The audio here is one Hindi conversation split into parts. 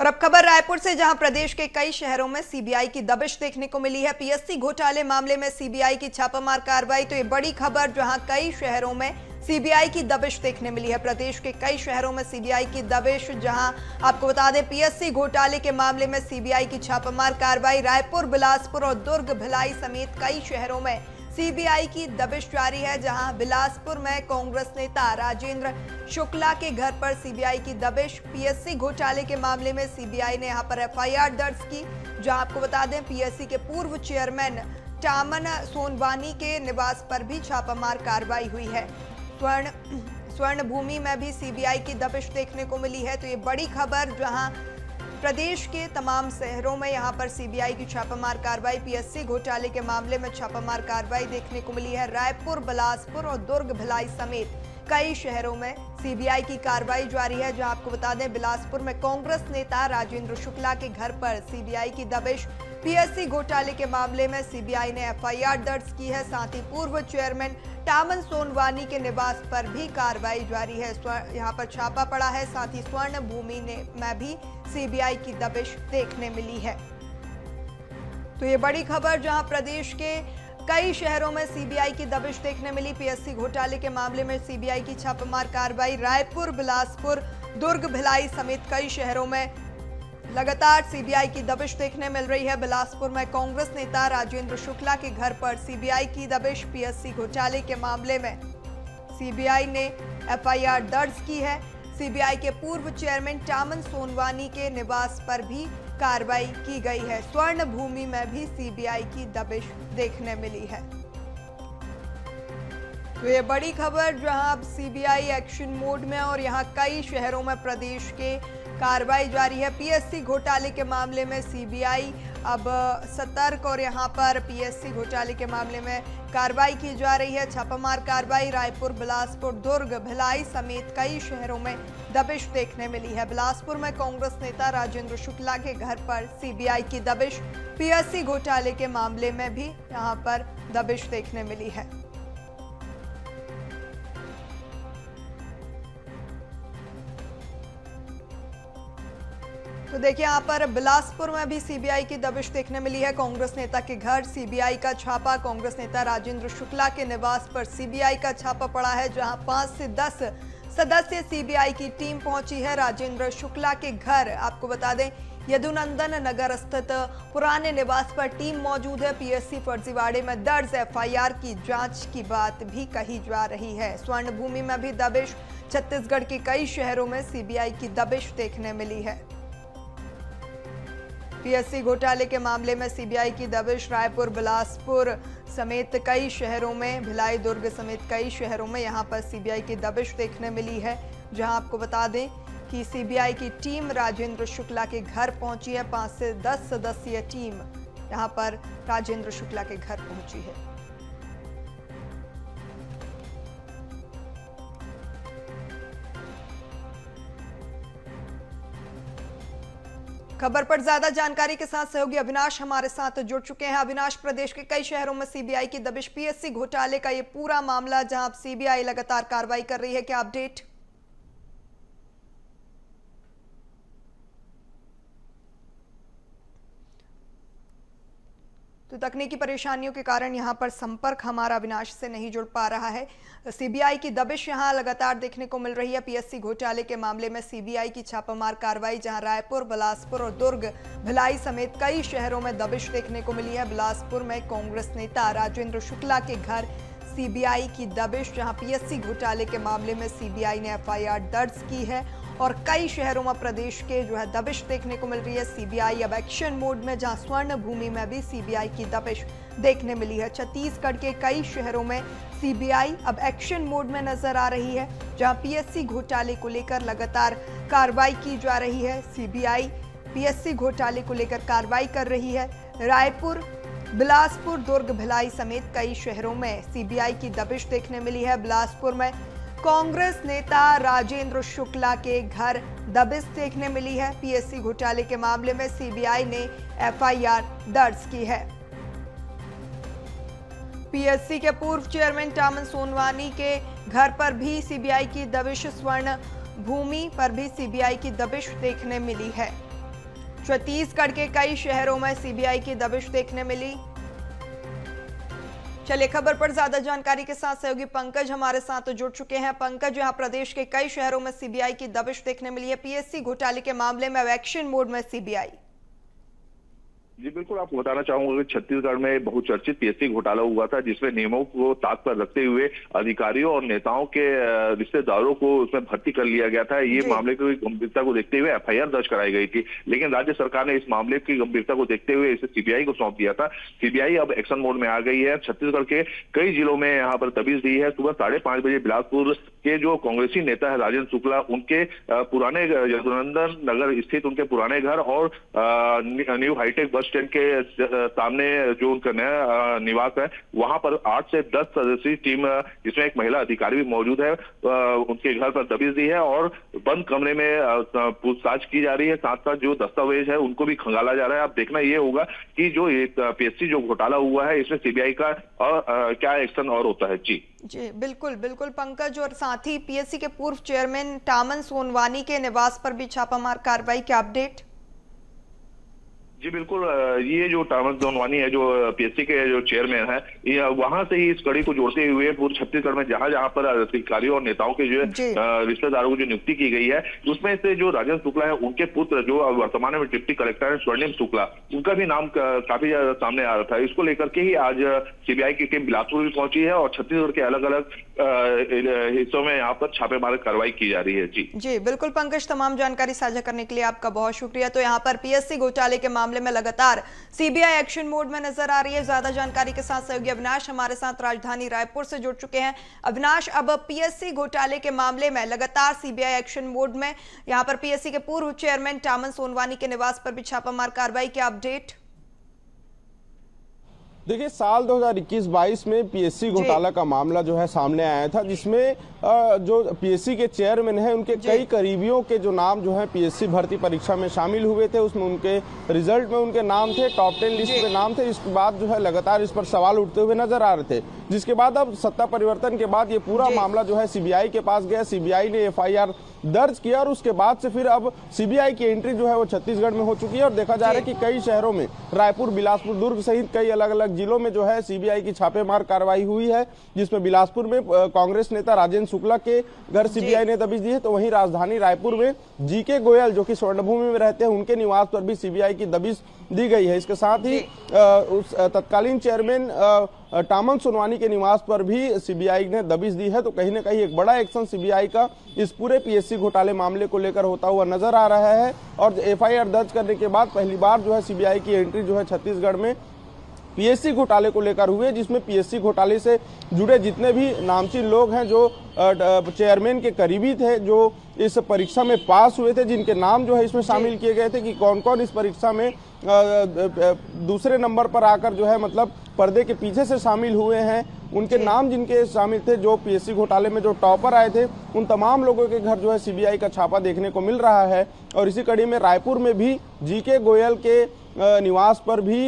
अब खबर रायपुर से, जहां प्रदेश के कई शहरों में सीबीआई की दबिश देखने को मिली है। पीएससी घोटाले मामले में सीबीआई की छापामार कार्रवाई। तो ये बड़ी खबर, जहां कई शहरों में सीबीआई की दबिश देखने मिली है। प्रदेश के कई शहरों में सीबीआई की दबिश, जहां आपको बता दें पीएससी घोटाले के मामले में सीबीआई की छापामार कार्रवाई। रायपुर, बिलासपुर और दुर्ग, भिलाई समेत कई शहरों में सीबीआई की दबिश जारी है। जहां बिलासपुर में कांग्रेस नेता राजेंद्र शुक्ला के घर पर सीबीआई की दबिश। पीएससी घोटाले के मामले में सीबीआई ने यहां पर एफआईआर दर्ज की। जहां आपको बता दें पीएससी के पूर्व चेयरमैन टामन सोनवानी के निवास पर भी छापामार कार्रवाई हुई है। स्वर्ण भूमि में भी सीबीआई की दबिश देखने को मिली है। तो ये बड़ी खबर, जहां प्रदेश के तमाम शहरों में यहां पर सीबीआई की छापामार कार्रवाई। पीएससी घोटाले के मामले में छापामार कार्रवाई देखने को मिली है। रायपुर, बिलासपुर और दुर्ग, भिलाई समेत कई शहरों में सीबीआई की कार्रवाई जारी है। जहां आपको बता दें बिलासपुर में कांग्रेस नेता राजेंद्र शुक्ला के घर पर सीबीआई की दबिश। पीएससी घोटाले के मामले में सीबीआई ने एफआईआर दर्ज की है। साथ ही पूर्व चेयरमैन टामन सोनवानी के निवास पर भी कार्रवाई जारी है। यहां पर छापा पड़ा है। साथ ही स्वर्ण भूमि में भी सीबीआई की दबिश देखने मिली है। तो ये बड़ी खबर, जहां प्रदेश के कई शहरों में सीबीआई की दबिश देखने मिली। पीएससी घोटाले के मामले में सीबीआई की छापामार कार्रवाई। रायपुर, बिलासपुर, दुर्ग, भिलाई समेत कई शहरों में लगातार सीबीआई की दबिश देखने मिल रही है। बिलासपुर में कांग्रेस नेता राजेंद्र शुक्ला के घर पर सीबीआई की दबिश। पीएससी घोटाले के मामले में सीबीआई ने एफआईआर दर्ज की है। सीबीआई के पूर्व चेयरमैन टामन सोनवानी के निवास पर भी कार्रवाई की गई है। स्वर्ण भूमि में भी सीबीआई की दबिश देखने मिली है। तो ये बड़ी खबर, जहां अब सीबीआई एक्शन मोड में और यहां कई शहरों में प्रदेश के कार्रवाई जारी है। पीएससी घोटाले के मामले में सीबीआई अब सतर्क और यहां पर पीएससी घोटाले के मामले में कार्रवाई की जा रही है। छापामार कार्रवाई। रायपुर, बिलासपुर, दुर्ग, भिलाई समेत कई शहरों में दबिश देखने मिली है। बिलासपुर में कांग्रेस नेता राजेंद्र शुक्ला के घर पर सीबीआई की दबिश। पीएससी घोटाले के मामले में भी यहां पर दबिश देखने मिली है। तो देखिए, यहाँ पर बिलासपुर में भी सीबीआई की दबिश देखने मिली है। कांग्रेस नेता के घर सीबीआई का छापा। कांग्रेस नेता राजेंद्र शुक्ला के निवास पर सीबीआई का छापा पड़ा है, जहां 5 से 10 सदस्य सीबीआई की टीम पहुंची है। राजेंद्र शुक्ला के घर आपको बता दें यदुनंदन नगर स्थित पुराने निवास पर टीम मौजूद है। पीएससी फर्जीवाड़े में दर्ज एफआईआर की जांच की बात भी कही जा रही है। स्वर्ण भूमि में भी दबिश। छत्तीसगढ़ के कई शहरों में सीबीआई की दबिश देखने मिली है। पीएससी घोटाले के मामले में सीबीआई की दबिश। रायपुर, बिलासपुर समेत कई शहरों में, भिलाई, दुर्ग समेत कई शहरों में यहां पर सीबीआई की दबिश देखने मिली है। जहां आपको बता दें कि सीबीआई की टीम राजेंद्र शुक्ला के घर पहुंची है। 5 से 10 सदस्यीय टीम यहां पर राजेंद्र शुक्ला के घर पहुंची है। खबर पर ज्यादा जानकारी के साथ सहयोगी अविनाश हमारे साथ जुड़ चुके हैं। अविनाश, प्रदेश के कई शहरों में सीबीआई की दबिश। पीएससी घोटाले का ये पूरा मामला, जहां सीबीआई लगातार कार्रवाई कर रही है, क्या अपडेट? तो तकनीकी परेशानियों के कारण यहां पर संपर्क हमारा अविनाश से नहीं जुड़ पा रहा है। सीबीआई की दबिश यहां लगातार देखने को मिल रही है। पीएससी घोटाले के मामले में सीबीआई की छापामार कार्रवाई, जहां रायपुर, बिलासपुर और दुर्ग, भिलाई समेत कई शहरों में दबिश देखने को मिली है। बिलासपुर में कांग्रेस नेता राजेंद्र शुक्ला के घर सीबीआई की दबिश, जहां पीएससी घोटाले के मामले में सीबीआई ने एफआईआर दर्ज की है। और कई शहरों में प्रदेश के दबिश देखने को मिल रही है। सीबीआई अब एक्शन मोड में, जहां स्वर्ण भूमि में भी सीबीआई की दबिश देखने मिली है। छत्तीसगढ़ के कई शहरों में सीबीआई अब एक्शन मोड में नजर आ रही है, जहां पीएससी घोटाले को लेकर लगातार कार्रवाई की जा रही है। सीबीआई पीएससी घोटाले को लेकर कार्रवाई कर रही है। रायपुर, बिलासपुर, दुर्ग, भिलाई समेत कई शहरों में सीबीआई की दबिश देखने मिली है। बिलासपुर में कांग्रेस नेता राजेंद्र शुक्ला के घर दबिश देखने मिली है। पीएससी घोटाले के मामले में सीबीआई ने एफआईआर दर्ज की है। पीएससी के पूर्व चेयरमैन टामन सोनवानी के घर पर भी सीबीआई की दबिश, स्वर्ण भूमि पर भी सीबीआई की दबिश देखने मिली है। छत्तीसगढ़ के कई शहरों में सीबीआई की दबिश देखने मिली। चलिए खबर पर ज्यादा जानकारी के साथ सहयोगी पंकज हमारे साथ जुड़ चुके हैं। पंकज, यहां प्रदेश के कई शहरों में सीबीआई की दबिश देखने मिली है। पीएससी घोटाले के मामले में एक्शन मोड में सीबीआई। जी बिल्कुल, आपको बताना चाहूंगा कि छत्तीसगढ़ में बहुचर्चित पीएससी घोटाला हुआ था, जिसमें नियमों को ताक पर रखते हुए अधिकारियों और नेताओं के रिश्तेदारों को उसमें भर्ती कर लिया गया था। ये मामले की गंभीरता को देखते हुए एफआईआर दर्ज कराई गई थी, लेकिन राज्य सरकार ने इस मामले की गंभीरता को देखते हुए इसे सीबीआई को सौंप दिया था। सीबीआई अब एक्शन मोड में आ गई है। छत्तीसगढ़ के कई जिलों में यहाँ पर दबिश दी है। सुबह 5:30 बजे बिलासपुर के जो कांग्रेसी नेता है राजेंद्र शुक्ला, उनके पुराने यदुनंदन नगर स्थित उनके पुराने घर और न्यू हाईटेक बस स्टैंड के सामने जो उनका नया निवास है, वहां पर 8 से 10 सदस्यीय टीम, जिसमें एक महिला अधिकारी भी मौजूद है, उनके घर पर दबिश दी है और बंद कमरे में पूछताछ की जा रही है। साथ साथ जो दस्तावेज है उनको भी खंगाला जा रहा है। अब देखना ये होगा कि जो एक पीएससी जो घोटाला हुआ है, इसमें सीबीआई का क्या एक्शन और होता है। जी बिल्कुल बिल्कुल पंकज, और साथ ही पीएससी के पूर्व चेयरमैन टामन सोनवानी के निवास पर भी छापामार कार्रवाई के अपडेट। जी बिल्कुल, ये जो टामन सोनवानी है जो पीएससी के जो चेयरमैन है, वहां से ही इस कड़ी को जोड़ते हुए पूरे छत्तीसगढ़ में जहां जहां पर अधिकारियों और नेताओं के जो रिश्तेदारों को जो नियुक्ति की गई है, उसमें से जो राजेंद्र शुक्ला है, उनके पुत्र जो वर्तमान में डिप्टी कलेक्टर है स्वर्णिम शुक्ला, उनका भी नाम काफी सामने आ रहा था। इसको लेकर के ही आज सीबीआई की टीम बिलासपुर भी पहुंची है और छत्तीसगढ़ के अलग अलग हिस्सों में यहाँ पर छापेमारी कार्रवाई की जा रही है। जी बिल्कुल पंकज, तमाम जानकारी साझा करने के लिए आपका बहुत शुक्रिया। तो यहाँ पर पीएससी घोटाले के मामले में लगातार सीबीआई एक्शन मोड में नजर आ रही है। ज्यादा जानकारी के साथ सहयोगी अविनाश हमारे साथ राजधानी रायपुर से जुड़ चुके हैं। अविनाश, अब पीएससी घोटाले के मामले में लगातार सीबीआई एक्शन मोड में, यहां पर पीएससी के पूर्व चेयरमैन टामन सोनवानी के निवास पर भी छापामार कार्रवाई के अपडेट। देखिए, साल 2021-22 में पीएससी घोटाला का मामला जो है सामने आया था, जिसमें जो पीएससी के चेयरमैन हैं उनके कई करीबियों के जो नाम जो है पीएससी भर्ती परीक्षा में शामिल हुए थे। उसमें उनके रिजल्ट में उनके नाम थे, टॉप 10 लिस्ट में नाम थे। इसके बाद जो है लगातार इस पर सवाल उठते हुए नजर आ रहे थे, जिसके बाद अब सत्ता परिवर्तन के बाद ये पूरा मामला जो है सीबीआई के पास गया। सीबीआई ने एफआईआर दर्ज किया और उसके बाद से फिर अब सीबीआई की एंट्री जो है वो छत्तीसगढ़ में हो चुकी है और देखा जा रहा है कि कई शहरों में, रायपुर, बिलासपुर, दुर्ग सहित कई अलग अलग जिलों में जो है सीबीआई की छापेमार कार्रवाई हुई है, जिसमें बिलासपुर में कांग्रेस नेता राजेंद्र शुक्ला के घर सीबीआई ने दबिश दी है, तो वहीं राजधानी रायपुर में जीके गोयल जो कि स्वर्णभूमि में रहते हैं, उनके निवास पर भी सीबीआई की दबिश दी गई है। इसके साथ ही उस तत्कालीन चेयरमैन टामन सोनवानी के निवास पर भी सीबीआई ने दबिश दी है। तो कहीं ना कहीं एक बड़ा एक्शन सीबीआई का इस पूरे पीएससी घोटाले मामले को लेकर होता हुआ नजर आ रहा है और एफआईआर दर्ज करने के बाद पहली बार जो है सीबीआई की एंट्री जो है छत्तीसगढ़ में पीएससी घोटाले को लेकर हुए, जिसमें पीएससी घोटाले से जुड़े जितने भी नामचीन लोग हैं, जो चेयरमैन के करीबी थे, जो इस परीक्षा में पास हुए थे, जिनके नाम जो है इसमें शामिल किए गए थे कि कौन कौन इस परीक्षा में दूसरे नंबर पर आकर जो है मतलब पर्दे के पीछे से शामिल हुए हैं, उनके नाम जिनके शामिल थे, जो पीएससी घोटाले में जो टॉपर आए थे, उन तमाम लोगों के घर जो है सीबीआई का छापा देखने को मिल रहा है। और इसी कड़ी में रायपुर में भी जीके गोयल के निवास पर भी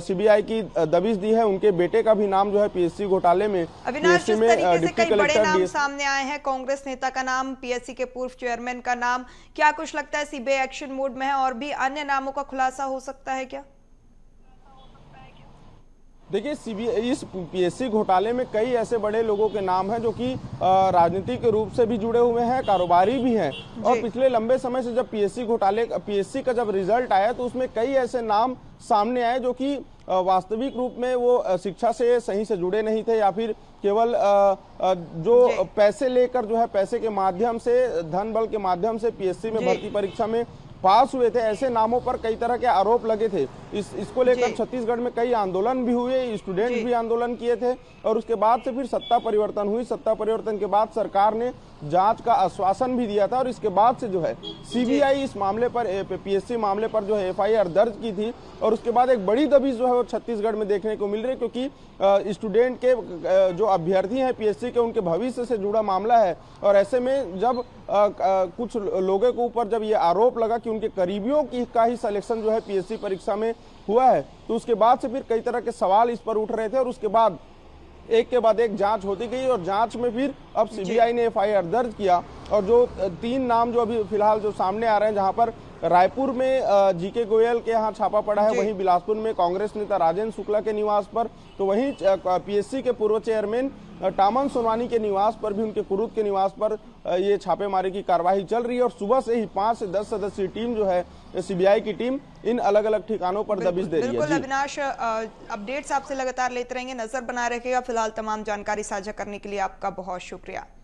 सीबीआई की दबिश दी है। उनके बेटे का भी नाम जो है पीएससी घोटाले में, अविनाश, जिस तरीके से कई बड़े नाम सामने आए हैं, कांग्रेस नेता का नाम, पीएससी के पूर्व चेयरमैन का नाम, क्या कुछ लगता है सीबीआई एक्शन मोड में है और भी अन्य नामों का खुलासा हो सकता है क्या? देखिए, सीबीआई इस पीएससी घोटाले में कई ऐसे बड़े लोगों के नाम हैं जो कि राजनीतिक रूप से भी जुड़े हुए हैं, कारोबारी भी हैं। और पिछले लंबे समय से जब पीएससी का जब रिजल्ट आया तो उसमें कई ऐसे नाम सामने आए जो कि वास्तविक रूप में वो शिक्षा से सही से जुड़े नहीं थे, या फिर केवल जो पैसे लेकर जो है पैसे के माध्यम से, धन बल के माध्यम से पीएससी में भर्ती परीक्षा में पास हुए थे। ऐसे नामों पर कई तरह के आरोप लगे थे। इसको लेकर छत्तीसगढ़ में कई आंदोलन भी हुए, स्टूडेंट भी आंदोलन किए थे और उसके बाद से फिर सत्ता परिवर्तन हुई। सत्ता परिवर्तन के बाद सरकार ने जांच का आश्वासन भी दिया था और इसके बाद से जो है सीबीआई इस मामले पर, पीएससी मामले पर जो है एफआईआर दर्ज की थी और उसके बाद एक बड़ी दबिश जो है वो छत्तीसगढ़ में देखने को मिल रही है, क्योंकि स्टूडेंट के जो अभ्यर्थी हैं पीएससी के, उनके भविष्य से जुड़ा मामला है। और ऐसे में जब कुछ लोगों के ऊपर जब ये आरोप लगा कि उनके करीबियों का ही सिलेक्शन जो है पीएससी परीक्षा में हुआ है, तो उसके बाद से फिर कई तरह के सवाल इस पर उठ रहे थे और उसके बाद एक के बाद एक जांच होती गई और जांच में फिर अब सीबीआई ने एफआईआर दर्ज किया और जो 3 नाम जो अभी फिलहाल जो सामने आ रहे हैं, जहां पर रायपुर में जीके गोयल के यहाँ छापा पड़ा है, वहीं बिलासपुर में कांग्रेस नेता राजेंद्र शुक्ला के निवास पर, तो वहीं पीएससी के पूर्व चेयरमैन टामन सोनवानी के निवास पर भी, उनके कुरुद के निवास पर ये छापेमारी की कार्रवाई चल रही है। और सुबह से ही 5 से 10 सदस्यीय टीम जो है सीबीआई की टीम इन अलग अलग ठिकानों पर दबिश दे रही है। बिल्कुल अविनाश, अपडेट्स आपसे लगातार लेते रहेंगे, नजर बना रखिएगा। फिलहाल तमाम जानकारी साझा करने के लिए आपका बहुत शुक्रिया।